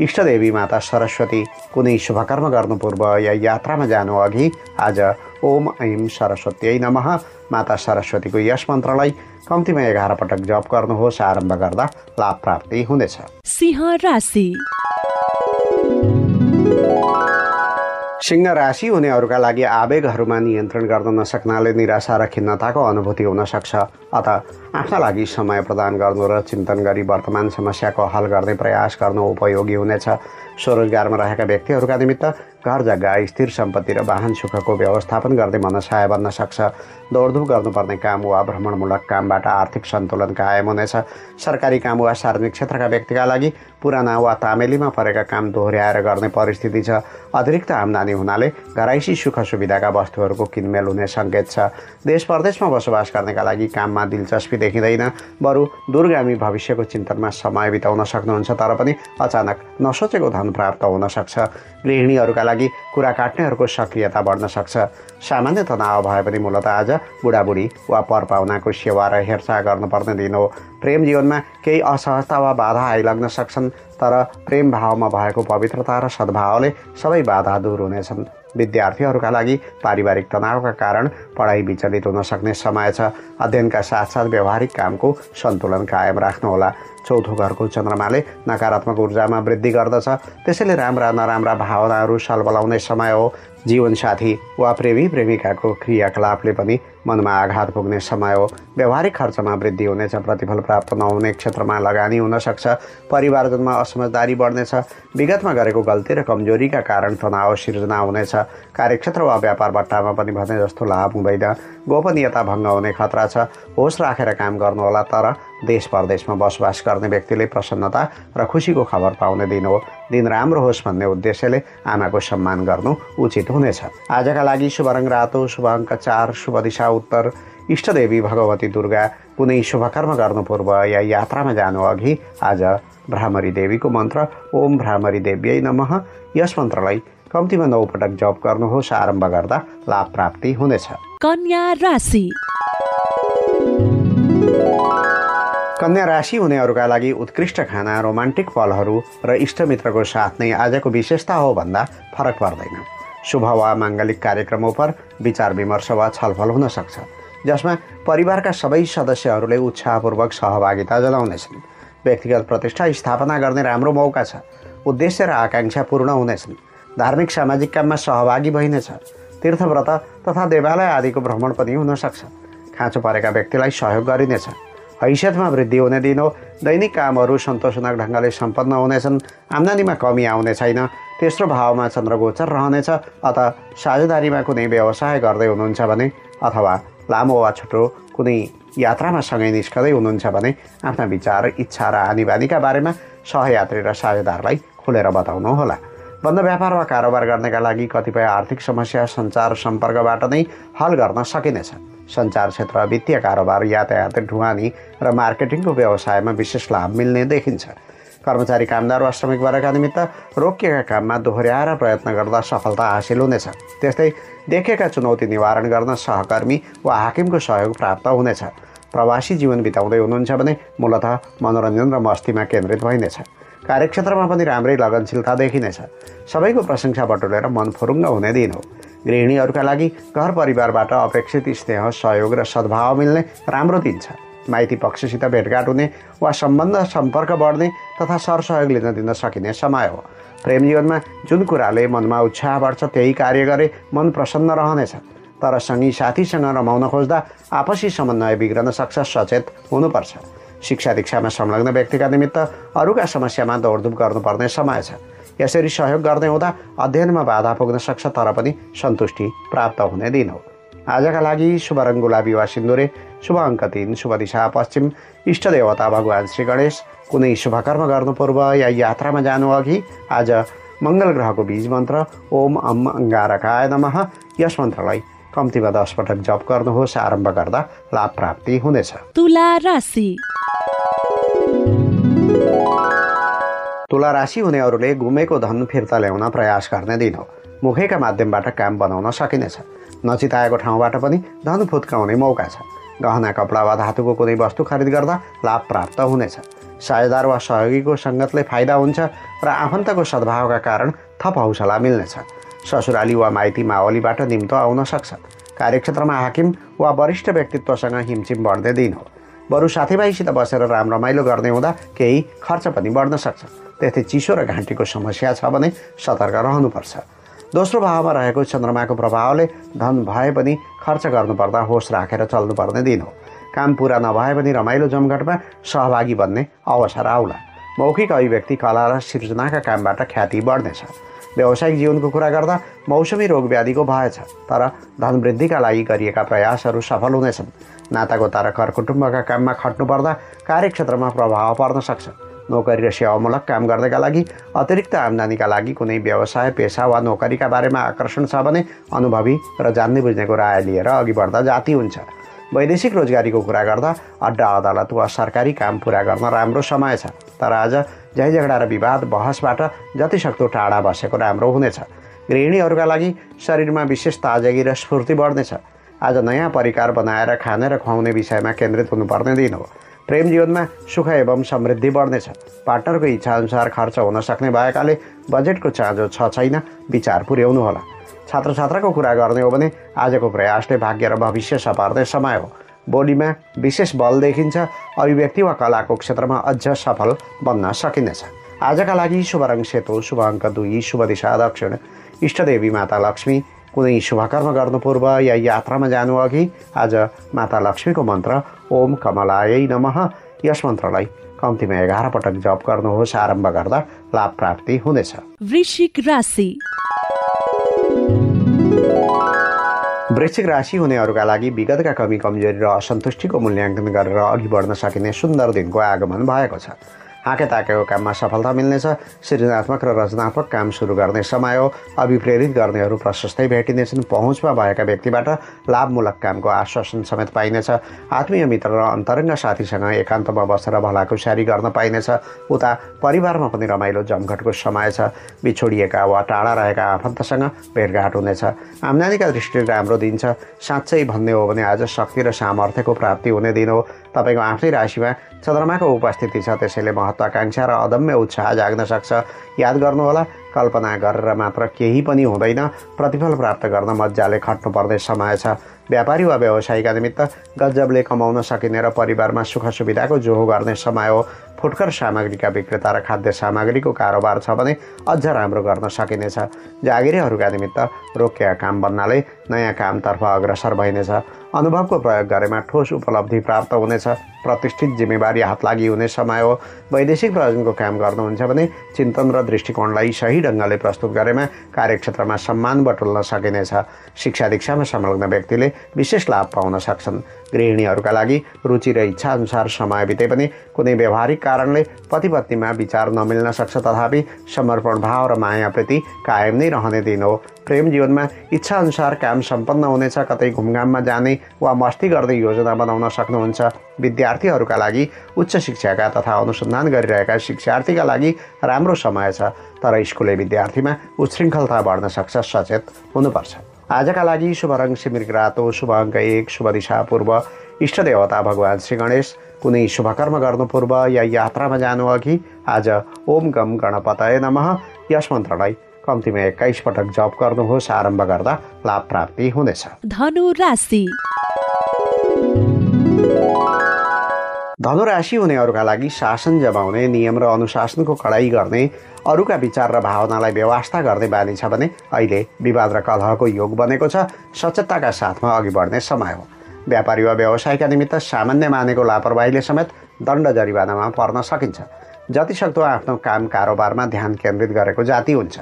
इष्टदेवी माता सरस्वती। कुनै शुभकर्म गर्नु पूर्व या यात्रामा जानु अघि आज ओम ऐं सरस्वत्यै नमः माता सरस्वतीको यस मन्त्रलाई कम्तीमा 11 पटक जप गर्नुहोस्। आरम्भ गर्दा लाभ प्राप्ति हुनेछ। सिंह राशि। सिंह राशि हुनेहरूका लागि आवेगहरूमा नियन्त्रण गर्न नसक्नाले निराशा र खिन्नताको अनुभूति हुन सक्छ। अत आफ्ना लागि समय प्रदान गर्नु र चिन्तन गरी वर्तमान समस्याको हल गर्ने प्रयास गर्नु उपयोगी हुनेछ। स्वरोजगारमा रहेका व्यक्तिहरूका निमित्त घर जग्गा, स्थिर सम्पत्ति र वाहन सुखको व्यवस्थापन गर्ने मनसाय बन्न सक्छ। दौडधुप गर्नुपर्ने काम वा भ्रमणमूलक कामबाट आर्थिक सन्तुलन कायम हुनेछ। सरकारी काम वा सार्वजनिक क्षेत्रका व्यक्तिका लागि पुराना वा तामेलीमा परेका काम दोहोर्याएर गर्ने परिस्थिति छ। अतिरिक्त आम्दानी हुनाले घराइसी सुख सुविधाका वस्तुहरूको किनमेल हुने सङ्केत छ। देश परदेशमा बसोबास गर्नेका लागि काममा दिलचस्पी देखिँदैन। बरु दूरगामी भविष्यको चिन्तनमा समय बिताउन सक्नुहुन्छ, तर पनि अचानक नसोचेको धन प्राप्त हुन सक्छ। गृहिणीहरूका लागि कुरा काट्नेहरूको सक्रियता बढ्न सक्छ। सामान्य तनाव भए पनि मूलतः आज बुढाबुढी वा परपाहुनाको सेवा र हेरचाह गर्नुपर्ने दिन हो। प्रेम जीवनमा केही असहजता वा बाधा आइलाग्न सक्छन्, तर प्रेम भावमा भएको पवित्रता र सद्भावले सबै बाधा दूर हुनेछन्। विद्यार्थीहरूका लागि पारिवारिक तनावका कारण पढाइ विचलित हुन सक्ने समय छ। अध्ययनका साथसाथ व्यवहारिक कामको सन्तुलन कायम राख्नुहोला। चौथो घरको चन्द्रमाले नकारात्मक ऊर्जामा वृद्धि गर्दछ, त्यसैले राम्रा नराम्रा भावनाहरू सलबलाउने समय हो। जीवनसाथी वा प्रेमी प्रेमिकाको क्रियाकलापले पनि मनमा आघात पुग्ने समय हो। व्यावहारिक खर्चमा वृद्धि हुनेछ। प्रतिफल प्राप्त नहुने क्षेत्रमा लगानी हुन सक्छ। परिवारजनमा असमझदारी बढ्नेछ। विगतमा गरेको गल्ती र कमजोरीका कारण तनाव सिर्जना हुनेछ। कार्यक्षेत्र वा व्यापार बट्टामा पनि भने जस्तो लाभ हुँदैन। गोपनीयता भङ्ग हुने खतरा छ। होस राखेर काम गर्नुहोला, तर देश परदेशमा बसोबास गर्ने व्यक्तिले प्रसन्नता र खुसीको खबर पाउने दिन हो। दिन राम्रो होस् भन्ने उद्देश्यले आमाको सम्मान गर्नु उचित हुनेछ। आजका लागि शुभ रङ रातो, शुभ अङ्क 4, शुभ दिशा उत्तर, इष्टदेवी भगवती दुर्गा। कुनै शुभकर्म गर्नु पूर्व या यात्रामा जानु अघि आज भ्रामरी देवीको मन्त्र ओम भ्रामरी देव्यै नमः यस मन्त्रलाई कम्तीमा 9 पटक जप गर्नुहोस्। आरम्भ गर्दा लाभ प्राप्ति हुनेछ। कन्या राशि। कन्या राशि हुनेहरूका लागि उत्कृष्ट खाना, रोमान्टिक पलहरू र इष्टमित्रको साथ नै आजको विशेषता हो भन्दा फरक पर्दैन। शुभ वा माङ्गलिक कार्यक्रमों पर विचार विमर्श वा छलफल हुन सक्छ, जसमा परिवारका सबै सदस्यहरूले उत्साहपूर्वक सहभागिता जनाउनेछन्। व्यक्तिगत प्रतिष्ठा स्थापना गर्ने राम्रो मौका छ। उद्देश्य र आकाङ्क्षा पूर्ण हुनेछन्। धार्मिक सामाजिक काममा सहभागी भइनेछ। तीर्थव्रत तथा देवालय आदिको भ्रमण पनि हुन सक्छ। खाँचो परेका व्यक्तिलाई सहयोग गरिनेछ। हैसियतमा वृद्धि हुने दिन हो। दैनिक कामहरू सन्तोषजनक ढङ्गले सम्पन्न हुनेछन्। आम्दानीमा कमी आउने छैन। तेस्रो भावमा चन्द्रगोचर रहनेछ। अत साझेदारीमा कुनै व्यवसाय गर्दै हुनुहुन्छ भने अथवा लामो वा छोटो कुनै यात्रामा सँगै निस्कँदै हुनुहुन्छ भने आफ्ना विचार, इच्छा र आनीबानीका बारेमा सहयात्री र साझेदारलाई खुलेर बताउनुहोला। बन्द व्यापार वा कारोबार गर्नेका लागि कतिपय आर्थिक समस्या सञ्चार सम्पर्कबाट नै हल गर्न सकिनेछ। सञ्चार क्षेत्र, वित्तीय कारोबार, यातायात, ढुवानी र मार्केटिङको व्यवसायमा विशेष लाभ मिल्ने देखिन्छ। कर्मचारी, कामदार वा श्रमिक वर्गका निमित्त रोकिएका काममा दोहोर्याएर प्रयत्न गर्दा सफलता हासिल हुनेछ। त्यस्तै देखेका चुनौती निवारण गर्न सहकर्मी वा हाकिमको सहयोग प्राप्त हुनेछ। प्रवासी जीवन बिताउँदै हुनुहुन्छ भने मूलतः मनोरञ्जन र मस्तीमा केन्द्रित भइनेछ। कार्यक्षेत्रमा पनि राम्रै लगनशीलता देखिनेछ। सबैको प्रशंसा बटुलेर मन फुरुङ्ग हुने दिन हो। गृहिणीहरूका लागि घर परिवारबाट अपेक्षित स्नेह, सहयोग र सद्भाव मिल्ने राम्रो दिन छ। माइती पक्षसित भेटघाट हुने वा सम्बन्ध सम्पर्क बढ्ने तथा सरसहयोग लिन दिन सकिने समय हो। प्रेम जीवनमा जुन कुराले मनमा उत्साह बढ्छ त्यही कार्य गरे मन प्रसन्न रहनेछ। तर सँगी साथीसँग रमाउन खोज्दा आपसी समन्वय बिग्रन सक्छ। सचेत हुनुपर्छ। शिक्षा दीक्षामा संलग्न व्यक्तिका निमित्त अरूका समस्यामा दौडधुप गर्नुपर्ने समय छ। यसरी सहयोग गर्दै हुँदा अध्ययनमा बाधा पुग्न सक्छ, तर पनि सन्तुष्टि प्राप्त हुने दिन हो। आजका लागि शुभ रङ गुलाबी वा सिन्दुरे, शुभ अङ्क 3, शुभ दिशा पश्चिम, इष्ट देवता भगवान श्री गणेश, कुनै शुभकर्म गर्नु पूर्व या यात्रामा जानु अघि आज मङ्गल ग्रहको बीज मन्त्र ओम अम अङ्गारकाय नमः यस मन्त्रलाई कम्तीमा 10 पटक जप गर्नुहोस्। आरम्भ गर्दा लाभ प्राप्ति हुनेछ। तुला राशि। तुला राशि हुनेहरूले गुमेको धन फिर्ता ल्याउन प्रयास गर्ने दिन हो। मुखैका माध्यमबाट काम बनाउन सकिनेछ। नचिताएको ठाउँबाट पनि धन फुत्काउने मौका छ। गहना कपडा वा धातुको कुनै वस्तु खरिद गर्दा लाभ प्राप्त हुनेछ। साझेदार वा सहयोगीको सङ्गतले फाइदा हुन्छ र आफन्तको सद्भावका कारण थप हौसला मिल्नेछ। ससुराली वा माइती मावलीबाट निम्तो आउन सक्छ। कार्यक्षेत्रमा हाकिम वा वरिष्ठ व्यक्तित्वसँग हिमचिम बढ्ने दिन हो। बरु साथीभाइसित बसेर राम रमाइलो गर्ने हुँदा केही खर्च पनि बढ्न सक्छ। त्यस्तै चिसो र घाँटीको समस्या छ भने सतर्क रहनुपर्छ। दोस्रो भावमा रहेको चन्द्रमाको प्रभावले धन भए पनि खर्च गर्नुपर्दा होस राखेर चल्नुपर्ने दिन हो। काम पुरा नभए पनि रमाइलो जमघटमा सहभागी बन्ने अवसर आउला। मौखिक अभिव्यक्ति कला र सृजनाका कामबाट ख्याति बढ्नेछ। व्यावसायिक जीवनको कुरा गर्दा मौसमी रोग व्याधिको भय छ, तर धन वृद्धिका लागि गरिएका प्रयासहरू सफल हुनेछन्। नातागोता र करकुटुम्बका काममा खट्नुपर्दा कार्यक्षेत्रमा प्रभाव पर्न सक्छ। नोकरी र सेवामूलक काम गर्नका लागि अतिरिक्त आम्दानीका लागि कुनै व्यवसाय पेसा वा नोकरीका बारेमा आकर्षण छ भने अनुभवी र जान्ने बुझ्नेको राय लिएर अघि बढ्दा जाति हुन्छ। वैदेशिक रोजगारीको कुरा गर्दा अड्डा अदालत वा सरकारी काम पुरा गर्न राम्रो समय छ, तर आज झैझगडा र विवाद बहसबाट जतिसक्दो टाढा बसेको राम्रो हुनेछ। गृहिणीहरूका लागि शरीरमा विशेष ताजगी र स्फूर्ति बढ्नेछ। आज नयाँ परिकार बनाएर खाने र खुवाउने विषयमा केन्द्रित हुनुपर्ने दिन हो। प्रेम जीवनमा सुख एवं समृद्धि बढ्नेछ। पार्टनरको इच्छाअनुसार खर्च हुन सक्ने भएकाले बजेटको चाँजो छ छैन विचार पुर्याउनु होला। छात्र छात्राको कुरा गर्ने हो भने आजको प्रयासले भाग्य र भविष्य सपार्ने समय हो। बोलीमा विशेष बल देखिन्छ। अभिव्यक्ति वा कलाको क्षेत्रमा अझ सफल बन्न सकिनेछ। आजका लागि शुभ रङ सेतो, शुभ अङ्क 2, शुभ दिशा दक्षिण, इष्टदेवी माता लक्ष्मी। कुनै शुभकर्म गर्नु पूर्व या यात्रामा जानु अघि आज माता लक्ष्मीको मन्त्र ओम कमलायै नमः यस मन्त्रलाई कम्तीमा 11 पटक जप गर्नुहोस्। आरम्भ गर्दा लाभ प्राप्ति हुनेछ। वृश्चिक राशि। वृश्चिक राशि हुनेहरूका लागि विगतका कमी कमजोरी र असन्तुष्टिको मूल्याङ्कन गरेर अघि बढ्न सकिने सुन्दर दिनको आगमन भएको छ। हाके ताकेको काममा सफलता मिल्नेछ। सृजनात्मक र रचनात्मक काम सुरु गर्ने समय हो। अभिप्रेरित गर्नेहरू प्रशस्तै भेटिनेछन्। पहुँचमा भएका व्यक्तिबाट लाभमूलक कामको आश्वासन समेत पाइनेछ। आत्मीय मित्र र अन्तरङ्ग साथीसँग एकान्तमा बसेर भलाकुसारी गर्न पाइनेछ। उता परिवारमा पनि रमाइलो जमघटको समय छ। बिछोडिएका वा टाढा रहेका आफन्तसँग भेटघाट हुनेछ। आम्दानीका दृष्टिले राम्रो दिन छ। साँच्चै भन्ने हो भने आज शक्ति र सामर्थ्यको प्राप्ति हुने दिन हो। तपाईँको आफ्नै राशिमा चन्द्रमाको उपस्थिति छ, त्यसैले महत्त्वाकांक्षा र अदम्य उत्साह जाग्न सक्छ। याद गर्नुहोला, कल्पना गरेर मात्र केही पनि हुँदैन। प्रतिफल प्राप्त गर्न मजाले खट्नुपर्ने समय छ। व्यापारी वा व्यवसायीका निमित्त गजबले कमाउन सकिने र परिवारमा सुख सुविधाको जोहो गर्ने समय हो। फुटकर सामग्रीका विक्रेता र खाद्य सामग्रीको कारोबार छ भने अझ राम्रो गर्न सकिनेछ। जागिरेहरूका निमित्त रोकिएका काम बन्नाले नयाँ कामतर्फ अग्रसर भइनेछ। अनुभवको प्रयोग गरेमा ठोस उपलब्धि प्राप्त हुनेछ। प्रतिष्ठित जिम्मेवारी हात लागि हुने समय हो। वैदेशिक प्रयोजनको काम गर्नुहुन्छ भने चिन्तन र दृष्टिकोणलाई सही ढङ्गले प्रस्तुत गरेमा कार्यक्षेत्रमा सम्मान बटुल्न सकिनेछ। शिक्षा दीक्षामा संलग्न व्यक्तिले विशेष लाभ पाउन सक्छन्। गृहिणीहरूका लागि रुचि र इच्छा अनुसार समय बिते पनि कुनै व्यावहारिक कारणले पति पत्नीमा विचार नमिल्न सक्छ, तथापि समर्पण भाव र मायाप्रति कायम नै रहने दिन हो। प्रेम जीवनमा इच्छा अनुसार काम सम्पन्न हुनेछ। कतै घुमघाममा जाने वा मस्ती गर्दै योजना बनाउन सक्नुहुन्छ। विद्यार्थीहरूका लागि उच्च शिक्षाका तथा अनुसन्धान गरिरहेका शिक्षार्थीका लागि राम्रो समय छ, तर स्कुले विद्यार्थीमा उच्छृङ्खलता बढ्न सक्छ, सचेत हुनुपर्छ। आजका लागि शुभ रङ सिमृग रातो, शुभ अङ्क 1, शुभ दिशा पूर्व, इष्ट देवता भगवान श्री गणेश। कुनै शुभकर्म गर्नु पूर्व या यात्रामा जानु अघि आज ओम गम गणपतये नमः यस मन्त्रलाई कम्तीमा 21 पटक जप गर्नुहोस्। आरम्भ गर्दा लाभ प्राप्ति हुनेछ। धनु राशि। धनु राशि हुनेहरूका लागि शासन जमाउने, नियम र अनुशासनको कडाई गर्ने, अरूका विचार र भावनालाई व्यवस्था गर्ने बानी छ भने अहिले विवाद र कलहको योग बनेको छ। सचेतताका साथमा अघि बढ्ने समय हो। व्यापारी वा व्यवसायका निमित्त सामान्य मानेको लापरवाहीले समेत दण्ड जरिवानामा पर्न सकिन्छ। जतिसक्दो आफ्नो काम कारोबारमा ध्यान केन्द्रित गरेको जाति हुन्छ।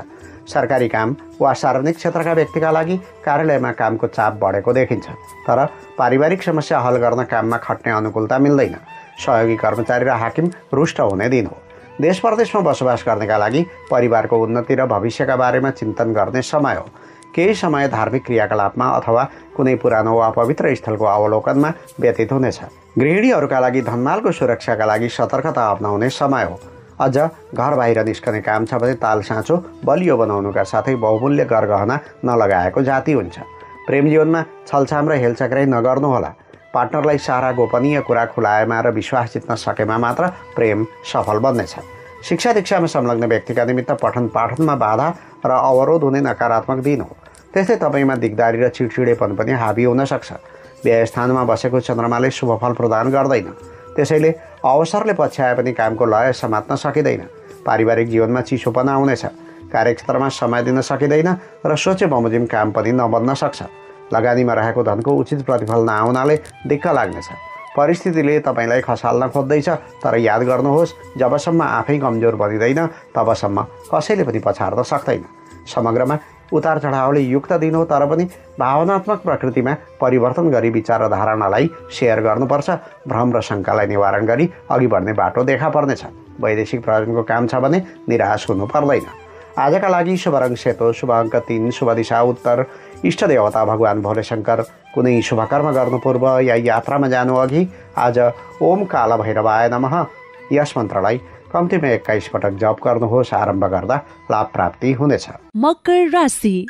सरकारी काम वा सार्वजनिक क्षेत्रका व्यक्तिका लागि कार्यालयमा कामको चाप बढेको देखिन्छ। तर पारिवारिक समस्या हल गर्न काममा खट्ने अनुकूलता मिल्दैन। सहयोगी कर्मचारी र हाकिम रुष्ट हुने दिन हो। देश परदेशमा बसोबास गर्नेका लागि परिवारको उन्नति र भविष्यका बारेमा चिन्तन गर्ने समय हो। केही समय धार्मिक क्रियाकलापमा अथवा कुनै पुरानो वा पवित्र स्थलको अवलोकनमा व्यतीत हुनेछ। गृहिणीहरूका लागि धनमालको सुरक्षाका लागि सतर्कता अपनाउने समय हो। अझ घर बाहिर निस्कने काम छ भने ताल साँचो बलियो बनाउनुका साथै बहुमूल्य गरगहना नलगाएको जाति हुन्छ। प्रेम जीवनमा छलछाम र हेलचक्राइ नगर्नुहोला। पार्टनरलाई सारा गोपनीय कुरा खुलाएमा र विश्वास जित्न सकेमा मात्र प्रेम सफल बन्नेछ। शिक्षा दीक्षामा संलग्न व्यक्तिका निमित्त पठन पाठनमा बाधा र अवरोध हुने नकारात्मक दिन हो। त्यस्तै तपाईँमा दिगदारी र चिडचिडेपन पनि हाबी हुन सक्छ। व्ययस्थानमा बसेको चन्द्रमाले शुभफल प्रदान गर्दैन, त्यसैले अवसरले पछ्याए पनि कामको लय समात्न सकिँदैन। पारिवारिक जीवनमा चिसोपना आउनेछ। कार्यक्षेत्रमा समय दिन सकिँदैन र सोचे बमोजिम काम पनि नबन्न सक्छ। लगानीमा रहेको धनको उचित प्रतिफल नआउनाले दिक्क लाग्नेछ। परिस्थितिले तपाईँलाई खसाल्न खोज्दैछ, तर याद गर्नुहोस्, जबसम्म आफै कमजोर बनिँदैन तबसम्म कसैले पनि पछार्न सक्दैन। समग्रमा उतार चढावले युक्त दिन हो, तर पनि भावनात्मक प्रकृतिमा परिवर्तन गरी विचार र धारणालाई सेयर गर्नुपर्छ। भ्रम र शङ्कालाई निवारण गरी अघि बढ्ने बाटो देखा पर्नेछ। वैदेशिक प्रयोजनको काम छ भने निराश हुनु पर्दैन। आजका लागि शुभ रङ सेतो, शुभ अङ्क 3, शुभ दिशा उत्तर, इष्ट देवता भगवान भोलेशङ्कर। कुनै शुभ कर्म गर्नु पूर्व या यात्रामा जानु अघि आज ओम काल भैरवाय नमः यस मन्त्रलाई कम्तीमा 21 पटक जप गर्नुहोस्। आरम्भ गर्दा लाभ प्राप्ति हुनेछ। मकर राशि।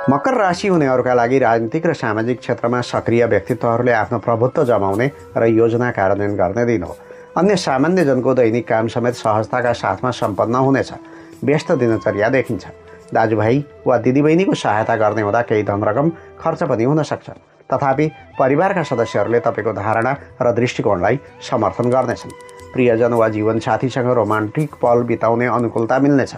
मकर राशि हुनेहरूका लागि राजनीतिक र सामाजिक क्षेत्रमा सक्रिय व्यक्तित्वहरूले आफ्नो प्रभुत्व जमाउने र योजना कार्यान्वयन गर्ने दिन हो। अन्य सामान्य जनको दैनिक काम समेत सहजताका साथमा सम्पन्न हुनेछ। व्यस्त दिनचर्या देखिन्छ। दाजुभाइ वा दिदीबहिनीको सहायता गर्ने हुँदा केही धनरकम खर्च पनि हुन सक्छ। तथापि परिवारका सदस्यहरूले तपाईँको धारणा र दृष्टिकोणलाई समर्थन गर्नेछन्। प्रियजन वा जीवनसाथीसँग रोमान्टिक पल बिताउने अनुकूलता मिल्नेछ।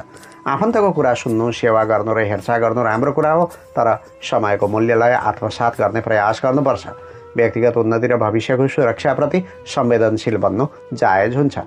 आफन्तको कुरा सुन्नु, सेवा गर्नु र हेरचाह गर्नु राम्रो कुरा हो, तर समयको मूल्यलाई आत्मसात गर्ने प्रयास गर्नुपर्छ। व्यक्तिगत उन्नति र भविष्यको सुरक्षाप्रति संवेदनशील बन्नु जायज हुन्छ।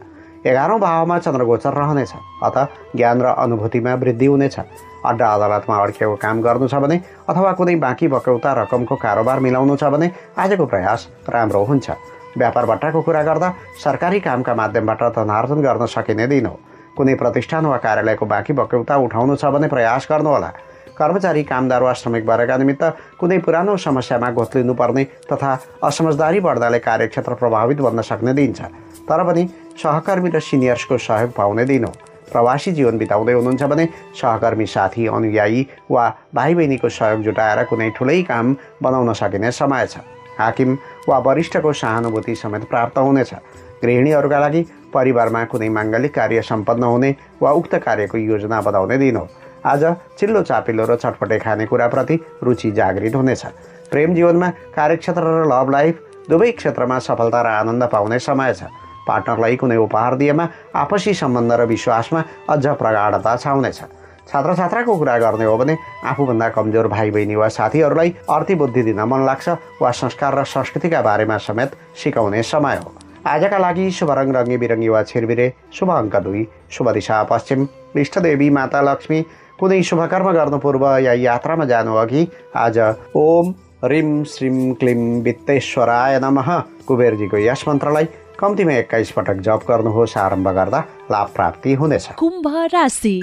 11औं भावमा चन्द्रगोचर रहनेछ, अत ज्ञान र अनुभूतिमा वृद्धि हुनेछ। अड्डा अदालतमा अड्किएको काम गर्नु छ भने अथवा कुनै बाँकी बकौता रकमको कारोबार मिलाउनु छ भने आजको प्रयास राम्रो हुन्छ। व्यापार बट्टाको कुरा गर्दा सरकारी कामका माध्यमबाट धनार्जन गर्न सकिने दिन हो। कुनै प्रतिष्ठान वा कार्यालयको बाँकी बकौता उठाउनु छ भने प्रयास गर्नुहोला। कर्मचारी, कामदार वा श्रमिक वर्गका निमित्त कुनै पुरानो समस्यामा घोत्लिनुपर्ने तथा असमझदारी बढ्दाले कार्यक्षेत्र प्रभावित बन्न सक्ने दिन छ। तर पनि सहकर्मी र सिनियर्सको सहयोग पाउने दिन हो। प्रवासी जीवन बिताउँदै हुनुहुन्छ भने सहकर्मी, साथी, अनुयायी वा भाइ बहिनीको सहयोग जुटाएर कुनै ठुलै काम बनाउन सकिने समय छ। हाकिम वा वरिष्ठको सहानुभूति समेत प्राप्त हुनेछ। गृहिणीहरूका लागि परिवारमा कुनै माङ्गलिक कार्य सम्पन्न हुने वा उक्त कार्यको योजना बनाउने दिन हो। आज चिल्लो चापिलो र चटपटे खानेकुराप्रति रुचि जागृत हुनेछ। प्रेम जीवनमा कार्यक्षेत्र र लभ लाइफ दुवै क्षेत्रमा सफलता र आनन्द पाउने समय छ। पार्टनरलाई कुनै उपहार दिएमा आपसी सम्बन्ध र विश्वासमा अझ प्रगाढता छाउनेछ। छात्र छात्राको कुरा गर्ने हो भने आफूभन्दा कमजोर भाइ बहिनी वा साथीहरूलाई अर्थी बुद्धि दिन मन लाग्छ वा संस्कार र संस्कृतिका बारेमा समेत सिकाउने समय हो। आजका लागि शुभ रङ रङ्गी बिरङ्गी वा छिरबिरे, शुभ अङ्क 2, शुभ दिशा पश्चिम, इष्टदेवी माता लक्ष्मी। कुनै शुभ कर्म गर्नु पूर्व या यात्रामा जानु अघि आज ओम ह्रीं श्रीं क्लीं वित्तेश्वराय नमः कुबेरजीको यस मन्त्रलाई कम्तीमा 21 पटक जप गर्नुहोस्। आरम्भ गर्दा लाभ प्राप्ति हुनेछ। कुम्भ राशि।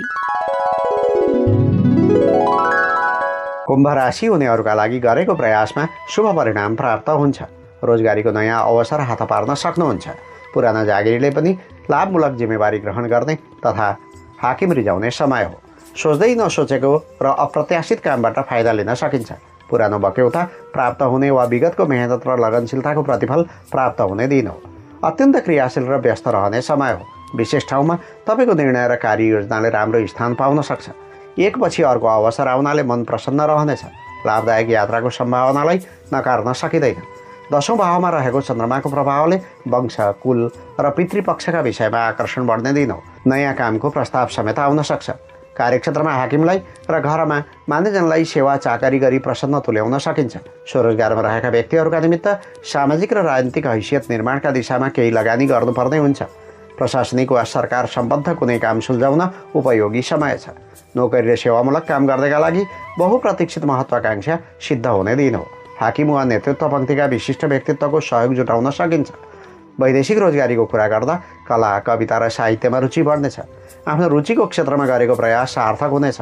कुम्भ राशि हुनेहरूका लागि गरेको प्रयासमा शुभ परिणाम प्राप्त हुन्छ। रोजगारीको नयाँ अवसर हात पार्न सक्नुहुन्छ। पुराना जागिरीले पनि लाभमूलक जिम्मेवारी ग्रहण गर्ने तथा हाकिम रिजाउने समय हो। सोच्दै नसोचेको र अप्रत्याशित कामबाट फाइदा लिन सकिन्छ। पुरानो बक्यौता प्राप्त हुने वा विगतको मेहनत र लगनशीलताको प्रतिफल प्राप्त हुने दिन हो। अत्यन्त क्रियाशील र व्यस्त रहने समय हो। विशेष ठाउँमा तपाईँको निर्णय र कार्ययोजनाले राम्रो स्थान पाउन सक्छ। एकपछि अर्को अवसर आउनाले मन प्रसन्न रहनेछ। लाभदायक यात्राको सम्भावनालाई नकार्न सकिँदैन। 10औं भावमा रहेको चन्द्रमाको प्रभावले वंश, कुल र पितृपक्षका विषयमा आकर्षण बढ्ने दिन हो। नयाँ कामको प्रस्ताव समेत आउन सक्छ। कार्यक्षेत्रमा हाकिमलाई र घरमा मान्यजनलाई सेवा चाकरी गरी प्रसन्न तुल्याउन सकिन्छ। स्वरोजगारमा रहेका व्यक्तिहरूका निमित्त सामाजिक र राजनीतिक हैसियत निर्माणका दिशामा केही लगानी गर्नुपर्ने हुन्छ। प्रशासनिक वा सरकार सम्बद्ध कुनै काम सुल्झाउन उपयोगी समय छ। नोकरी र सेवामूलक काम गर्दैका लागि बहुप्रतीक्षित महत्वाकांक्षा सिद्ध हुने दिन हो। हाकिम वा नेतृत्व पङ्क्तिका विशिष्ट व्यक्तित्वको सहयोग जुटाउन सकिन्छ। वैदेशिक रोजगारीको कुरा गर्दा कला, कविता र साहित्यमा रुचि बढ्नेछ। आफ्नो रुचिको क्षेत्रमा गरेको प्रयास सार्थक हुनेछ।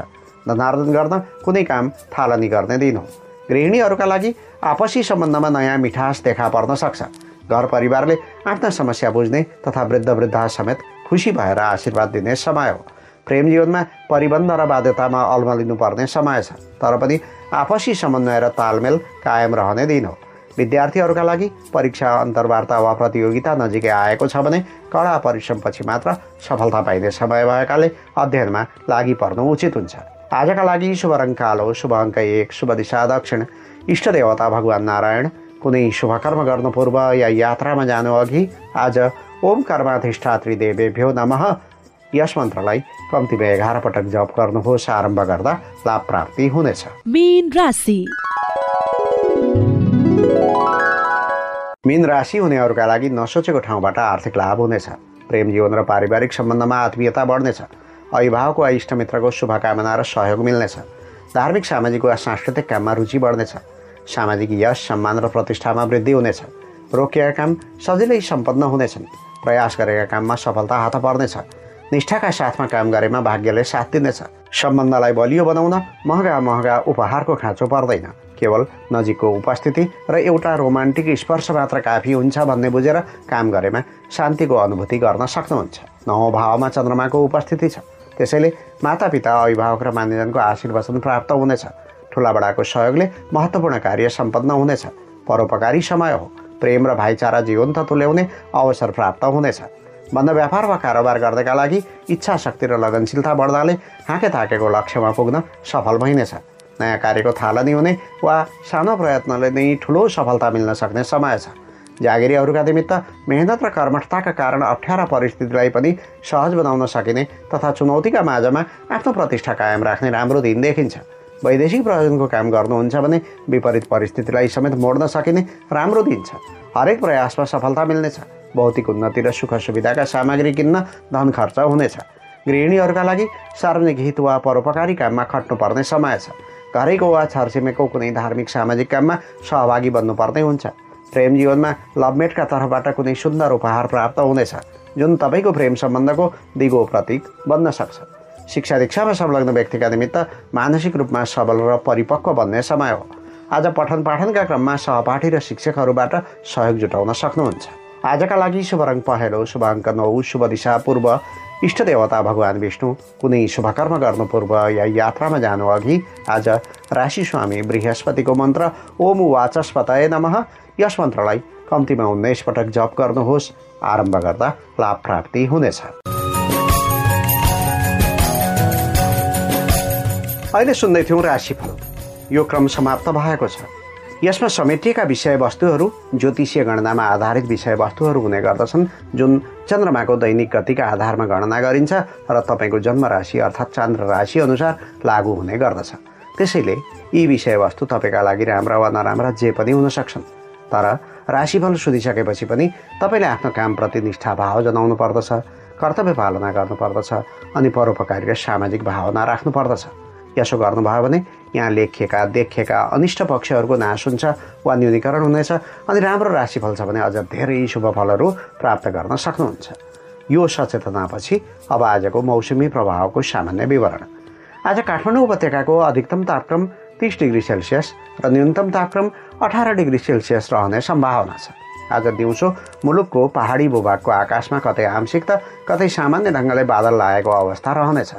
धनार्जन गर्न कुनै काम थालनी गर्ने दिन हो। गृहिणीहरूका लागि आपसी सम्बन्धमा नयाँ मिठास देखा पर्न सक्छ। घर परिवारले आफ्ना समस्या बुझ्ने तथा वृद्ध वृद्धा समेत खुसी भएर आशीर्वाद दिने समय हो। प्रेम जीवनमा परिबन्ध र बाध्यतामा अल्मलिनु पर्ने समय छ, तर पनि आपसी समन्वय र तालमेल कायम रहने दिन हो। विद्यार्थीहरूका लागि परीक्षा, अन्तर्वार्ता वा प्रतियोगिता नजिकै आएको छ भने कडा परिश्रमपछि मात्र सफलता पाइने समय भएकाले अध्ययनमा लागि पर्नु उचित हुन्छ। आजका लागि शुभ रङ कालो, शुभ अङ्क 1, शुभ दिशा दक्षिण, इष्ट देवता भगवान नारायण। कुनै शुभ कर्म गर्नु पूर्व या यात्रामा जानु अघि आज ओम कर्माधिष्ठात्री देवेभ्यो नमः यस मन्त्रलाई कम्तीमा 11 पटक जप गर्नुहोस्। आरम्भ गर्दा लाभ प्राप्ति हुनेछ। मीन राशि। मीन राशि हुनेहरूका लागि नसोचेको ठाउँबाट आर्थिक लाभ हुनेछ। प्रेम जीवन र पारिवारिक सम्बन्धमा आत्मीयता बढ्नेछ। अभिभावक वा इष्टमित्रको शुभकामना र सहयोग मिल्नेछ। धार्मिक, सामाजिक वा सांस्कृतिक काममा रुचि बढ्नेछ। सामाजिक यश, सम्मान र प्रतिष्ठामा वृद्धि हुनेछ। रोकिएका काम सजिलै सम्पन्न हुनेछन्। प्रयास गरेका काममा सफलता हात पर्नेछ। निष्ठाका साथमा काम गरेमा भाग्यले साथ दिनेछ। सम्बन्धलाई बलियो बनाउन महँगा उपहारको खाँचो पर्दैन। केवल नजिकको उपस्थिति र एउटा रोमान्टिक स्पर्श मात्र काफी हुन्छ भन्ने बुझेर काम गरेमा शान्तिको अनुभूति गर्न सक्नुहुन्छ। 9औं भावमा चन्द्रमाको उपस्थिति छ, त्यसैले मातापिता, अभिभावक र मान्यजनको आशीर्वाद प्राप्त हुनेछ। ठुलाबडाको सहयोगले महत्त्वपूर्ण कार्य सम्पन्न हुनेछ। परोपकारी समय हो। प्रेम र भाइचारा जीवन्त तुल्याउने अवसर प्राप्त हुनेछ। बन्द व्यापार वा कारोबार गर्दैका लागि इच्छा शक्ति र लगनशीलता बढ्दाले हाके थाकेको लक्ष्यमा पुग्न सफल भइनेछ। नयाँ कार्यको थालनी हुने वा सानो प्रयत्नले नै ठुलो सफलता मिल्न सक्ने समय छ। जागिरीहरूका निमित्त मेहनत र कर्मठताका कारण अप्ठ्यारा परिस्थितिलाई पनि सहज बनाउन सकिने तथा चुनौतीका माझमा आफ्नो प्रतिष्ठा कायम राख्ने राम्रो दिन देखिन्छ। वैदेशिक प्रयोजनको काम गर्नुहुन्छ भने विपरीत परिस्थितिलाई समेत मोड्न सकिने राम्रो दिन छ। हरेक प्रयासमा सफलता मिल्नेछ। भौतिक उन्नति र सुख सुविधाका सामग्री किन्न धन खर्च हुनेछ। गृहिणीहरूका लागि सार्वजनिक हित वा परोपकारी काममा खट्नुपर्ने समय छ। घरैको वा छरछिमेकको कुनै धार्मिक, सामाजिक काममा सहभागी बन्नुपर्ने हुन्छ। प्रेम जीवनमा लभमेटका तर्फबाट कुनै सुन्दर उपहार प्राप्त हुनेछ, जुन तपाईँको प्रेम सम्बन्धको दिगो प्रतीक बन्न सक्छ। शिक्षा दीक्षामा संलग्न व्यक्तिका निमित्त मानसिक रूपमा सबल र परिपक्व बन्ने समय हो। आज पठन पाठनका क्रममा सहपाठी र शिक्षकहरूबाट सहयोग जुटाउन सक्नुहुन्छ। आजका लागि शुभ रङ पहेँलो, शुभ अङ्क 9, शुभ दिशा पूर्व, इष्ट देवता भगवान विष्णु। कुनै शुभकर्म गर्नु पूर्व या यात्रामा जानु अघि आज राशि स्वामी बृहस्पतिको मन्त्र ओम वाचस्पतये नमः यस मन्त्रलाई कम्तीमा 19 पटक जप गर्नुहोस्। आरम्भ गर्दा लाभ प्राप्ति हुनेछ। अहिले सुन्दै थियौँ राशिफल। यो क्रम समाप्त भएको छ। यसमा समेटिएका विषयवस्तुहरू ज्योतिषीय गणनामा आधारित विषयवस्तुहरू हुने गर्दछन्, जुन चन्द्रमाको दैनिक गतिका आधारमा गणना गरिन्छ र तपाईँको जन्म राशि अर्थात् चन्द्र राशि अनुसार लागू हुने गर्दछ। त्यसैले यी विषयवस्तु तपाईँका लागि राम्रा वा नराम्रा जे पनि हुन सक्छन्, तर राशिफल सुनिसकेपछि पनि तपाईँले आफ्नो कामप्रति निष्ठा भाव जनाउनु पर्दछ, कर्तव्य पालना गर्नुपर्दछ अनि परोपकारी र सामाजिक भावना राख्नुपर्दछ। यसो गर्नुभयो भने यहाँ लेखिएका देखिएका अनिष्ट पक्षहरूको नाश हुन्छ वा न्यूनीकरण हुनेछ अनि राम्रो राशिफल छ भने अझ धेरै शुभ फलहरू प्राप्त गर्न सक्नुहुन्छ। यो सचेतनापछि अब आजको मौसमी प्रभावको सामान्य विवरण। आज काठमाडौँ उपत्यकाको अधिकतम तापक्रम 30 डिग्री सेल्सियस र न्यूनतम तापक्रम 18 डिग्री सेल्सियस रहने सम्भावना छ। आज दिउँसो मुलुकको पहाडी भूभागको आकाशमा कतै आंशिक त कतै सामान्य ढङ्गले बादल लागेको अवस्था रहनेछ।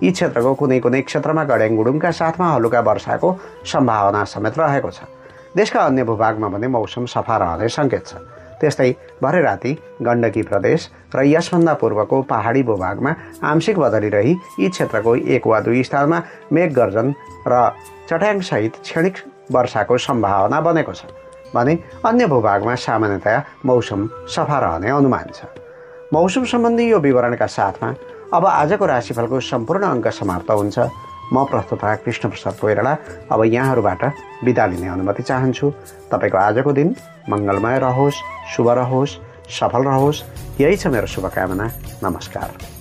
यी क्षेत्रको कुनै कुनै क्षेत्रमा गडेङगुडुङका साथमा हलुका वर्षाको सम्भावना समेत रहेको छ। देशका अन्य भूभागमा भने मौसम सफा रहने सङ्केत छ। त्यस्तै भरे राति गण्डकी प्रदेश र यसभन्दा पूर्वको पहाडी भूभागमा आंशिक बदली रही यी क्षेत्रको 1 वा 2 स्थानमा मेघ गर्जन र चट्याङसहित क्षणिक वर्षाको सम्भावना बनेको छ भने अन्य भूभागमा सामान्यतया मौसम सफा रहने अनुमान छ। मौसम सम्बन्धी यो विवरणका साथमा अब आजको राशिफलको सम्पूर्ण अङ्क समाप्त हुन्छ। म प्रस्तुता कृष्णप्रसाद कोइराला अब यहाँहरूबाट बिदा लिने अनुमति चाहन्छु। तपाईँको आजको दिन मङ्गलमय रहोस्, शुभ रहोस्, सफल रहोस्। यही छ मेरो शुभकामना। नमस्कार।